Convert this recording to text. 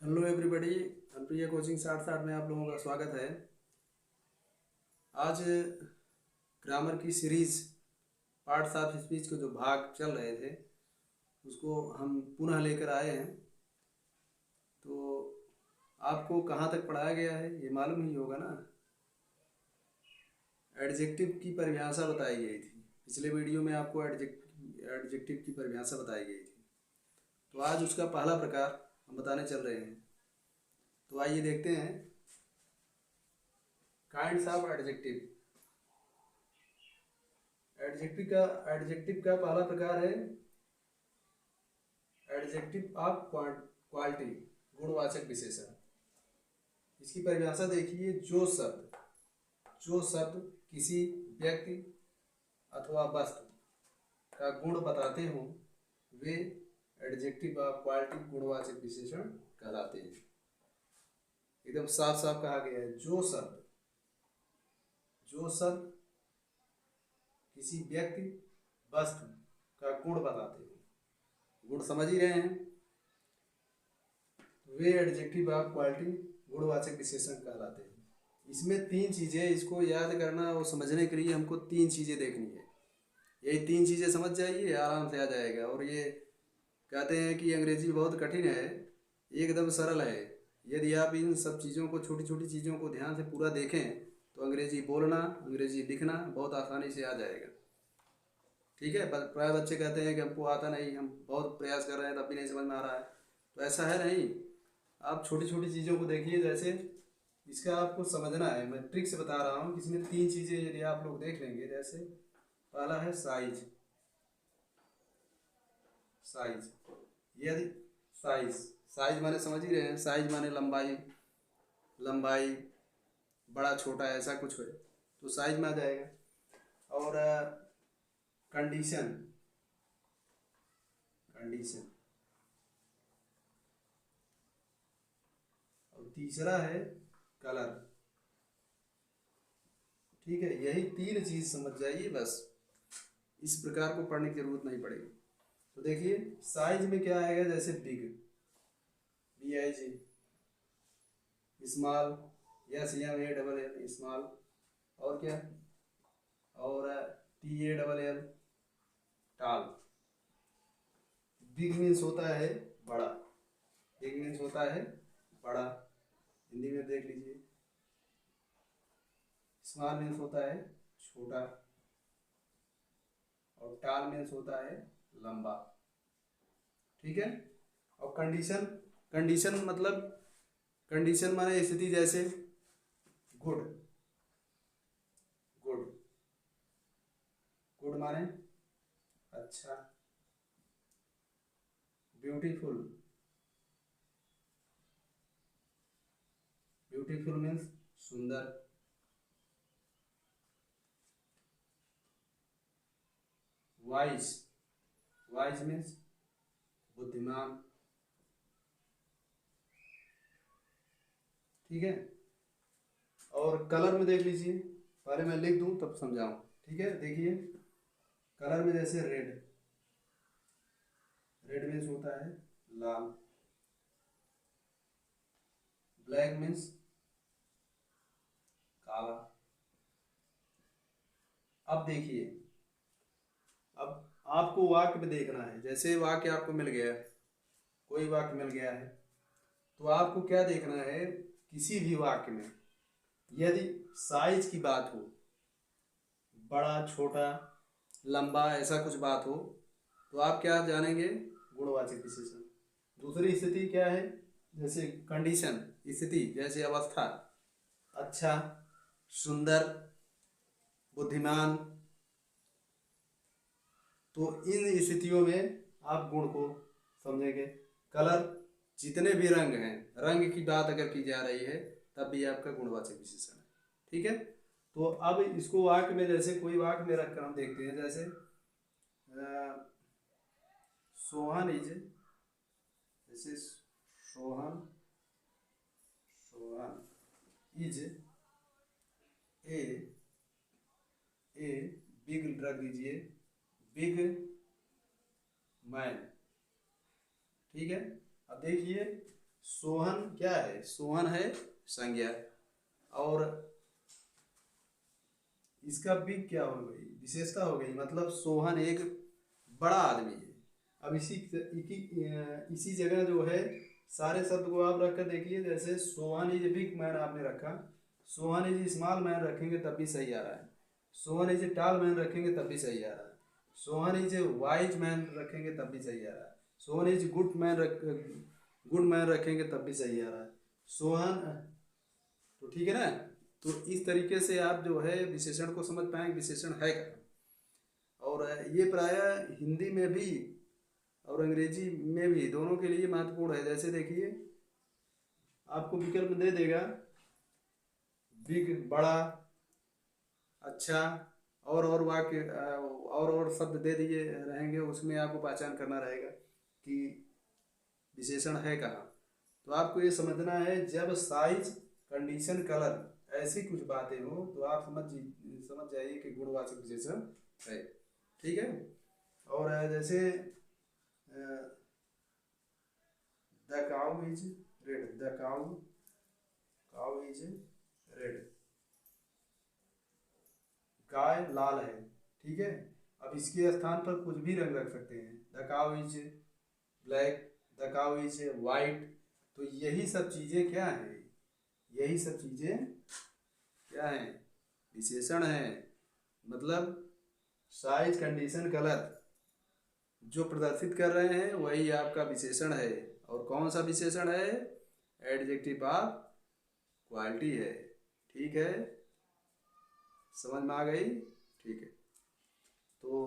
Hello everybody. Anupriya coaching 60-60 में आप लोगों का स्वागत है। आज ग्रामर की सीरीज पार्ट्स ऑफ स्पीच के जो भाग चल रहे थे उसको हम पुनः लेकर आए हैं। तो आपको कहाँ तक पढ़ाया गया है ये मालूम ही होगा ना। एडजेक्टिव की परिभाषा बताई गई थी। पिछले वीडियो में आपको एडजेक्टिव की परिभाषा बताई गई थी। तो आज उसका पहला प्रकार हम बताने चल रहे हैं। तो आइए देखते हैं। Kinds of adjective. एडजेक्टिव का पहला प्रकार है एडजेक्टिव ऑफ क्वालिटी, गुणवाचक विशेषण। इसकी परिभाषा देखिए। जो शब्द किसी व्यक्ति अथवा वस्तु का गुण बताते हों वे एडजेक्टिव ऑफ क्वालिटी, गुणवाचक विशेषण कहलाते हैं। एकदम साफ साफ कहा गया है। जो शब्द किसी व्यक्ति वस्तु का गुण बताते हो, गुण समझ ही रहे हैं, वे एडजेक्टिव ऑफ क्वालिटी, गुणवाचक विशेषण कहलाते हैं। इसमें तीन चीज़ें, इसको याद करना और समझने के लिए हमको तीन चीज़ें देखनी है। यही तीन चीज़ें समझ जाइए, आराम से आ जाएगा। और ये कहते हैं कि अंग्रेजी बहुत कठिन है, एकदम सरल है। यदि आप इन सब चीज़ों को, छोटी छोटी चीज़ों को ध्यान से पूरा देखें तो अंग्रेजी बोलना, अंग्रेजी लिखना बहुत आसानी से आ जाएगा। ठीक है। प्राय बच्चे कहते हैं कि हमको आता नहीं, हम बहुत प्रयास कर रहे हैं तब भी नहीं समझ में आ रहा है। तो ऐसा है नहीं। आप छोटी छोटी चीज़ों को देखिए। जैसे इसका आपको समझना है, मैं ट्रिक से बता रहा हूँ कि इसमें तीन चीज़ें यदि आप लोग देख लेंगे। जैसे पहला है साइज। साइज यदि साइज साइज माने समझ ही रहे हैं। साइज माने लंबाई, लंबाई बड़ा छोटा ऐसा कुछ है तो साइज में आ जाएगा। और कंडीशन, कंडीशन। और तीसरा है कलर। ठीक है। यही तीन चीज समझ जाइए बस। इस प्रकार को पढ़ने की जरूरत नहीं पड़ेगी। तो देखिए साइज में क्या आएगा। जैसे big, BIG, small, SMALL, small. और क्या, और TALL, टाल। बिग मीन्स होता है बड़ा, बिग मीन्स होता है बड़ा, हिंदी में देख लीजिए। स्मॉल मीन्स होता है छोटा, और टाल मीन्स होता है लंबा। ठीक है। और कंडीशन, कंडीशन मतलब, कंडीशन माने स्थिति। जैसे गुड, गुड, गुड माने अच्छा। ब्यूटीफुल, ब्यूटीफुल मीन्स सुंदर। वाइज, वाइज मीन्स बुद्धिमान। ठीक है। और कलर में देख लीजिए। पहले मैं लिख दूं तब समझाऊं। ठीक है। देखिए कलर में जैसे रेड, रेड मीन्स होता है लाल। ब्लैक मीन्स काला। अब देखिए, अब आपको वाक्य में देखना है। जैसे वाक्य आपको मिल गया, कोई वाक्य मिल गया है तो आपको क्या देखना है। किसी भी वाक्य में यदि साइज की बात हो, बड़ा छोटा लंबा ऐसा कुछ बात हो, तो आप क्या जानेंगे, गुणवाचक विशेषण। दूसरी स्थिति क्या है, जैसे कंडीशन, स्थिति जैसे अवस्था, अच्छा, सुंदर, बुद्धिमान। तो इन स्थितियों में आप गुण को समझेंगे। कलर, जितने भी रंग हैं, रंग की बात अगर की जा रही है तब भी आपका गुणवाचक विशेषण है। ठीक है। तो अब इसको वाक्य में, जैसे कोई वाक्य में रखकर हम देखते हैं। जैसे सोहन इज, जैसे Sohan, Sohan is a a big, रख दीजिए बिग मैन। ठीक है। अब देखिए सोहन क्या है? सोहन है संज्ञा। और इसका भी क्या हो गई, विशेषता हो गई, मतलब सोहन एक बड़ा आदमी है। अब इसी जगह जो है सारे शब्द को आप रख कर देखिए, जैसे Sohan is a big man आपने रखा, सोहन इज स्मॉल मैन रखेंगे तब भी सही आ रहा है, Sohan is a tall man रखेंगे तब भी सही आ रहा है, Sohan is a wise man रखेंगे तब भी सही आ रहा है, सोहन इज गुड मैन रखेंगे तब भी सही आ रहा है, सोहन। तो ठीक है ना। तो इस तरीके से आप जो है विशेषण को समझ पाएंगे, विशेषण है क्या। और ये प्रायः हिंदी में भी और अंग्रेजी में भी, दोनों के लिए महत्वपूर्ण है। जैसे देखिए आपको विकल्प दे देगा, बिग बड़ा, अच्छा, और वाक्य और शब्द दे दिए रहेंगे, उसमें आपको पहचान करना रहेगा कि विशेषण है कहाँ। तो आपको ये समझना है, जब साइज, कंडीशन, कलर ऐसी कुछ बातें हो तो आप समझ जाइए कि गुणवाचक विशेषण है। ठीक है। और जैसे the cow is red, the cow is red, गाय लाल है। ठीक है। अब इसके स्थान पर कुछ भी रंग रख सकते हैं, the cow is black, the cow is white. तो यही सब चीजें क्या है, यही सब चीजें क्या है, विशेषण है। मतलब साइज, कंडीशन, कलर जो प्रदर्शित कर रहे हैं वही आपका विशेषण है। और कौन सा विशेषण है? एडजेक्टिव ऑफ क्वालिटी है। ठीक है, समझ में आ गई? ठीक है। तो